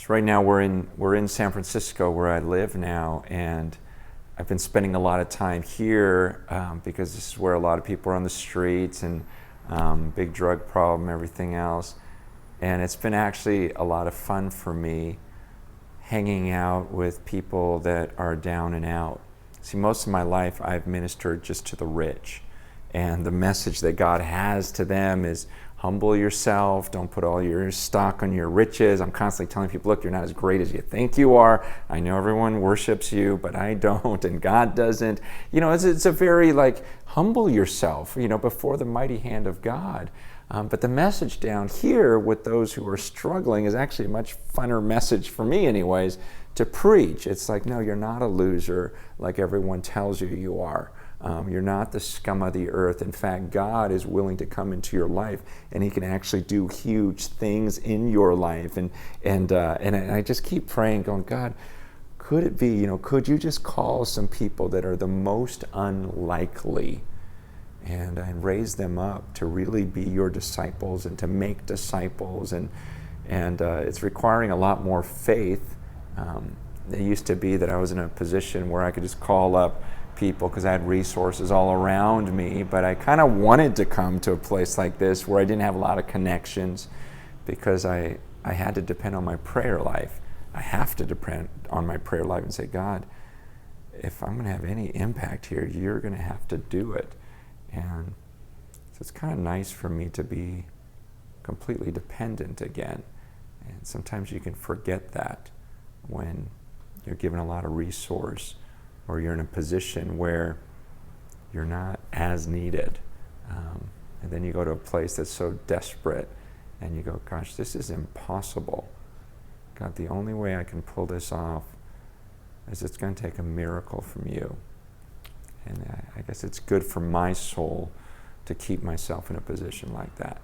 So right now we're in San Francisco where I live now, and I've been spending a lot of time here because this is where a lot of people are on the streets and big drug problem, everything else. And it's been actually a lot of fun for me hanging out with people that are down and out. See, most of my life I've ministered just to the rich. And the message that God has to them is humble yourself, don't put all your stock on your riches. I'm constantly telling people, look, you're not as great as you think you are. I know everyone worships you, but I don't, and God doesn't. It's a very humble yourself, before the mighty hand of God. But the message down here with those who are struggling is actually a much funner message for me anyways to preach. It's like, no, you're not a loser like everyone tells you you are. You're not the scum of the earth. In fact, God is willing to come into your life, and He can actually do huge things in your life. And I just keep praying, going, God, could it be, could you just call some people that are the most unlikely and raise them up to really be your disciples and to make disciples? And it's requiring a lot more faith. It used to be that I was in a position where I could just call up people because I had resources all around me, but I kind of wanted to come to a place like this where I didn't have a lot of connections because I had to depend on my prayer life. I have to depend on my prayer life and say, God, if I'm going to have any impact here, you're going to have to do it. And so it's kind of nice for me to be completely dependent again. And sometimes you can forget that when you're given a lot of resource or you're in a position where you're not as needed. And then you go to a place that's so desperate and you go, gosh, this is impossible. God, the only way I can pull this off is it's going to take a miracle from you. And I guess it's good for my soul to keep myself in a position like that.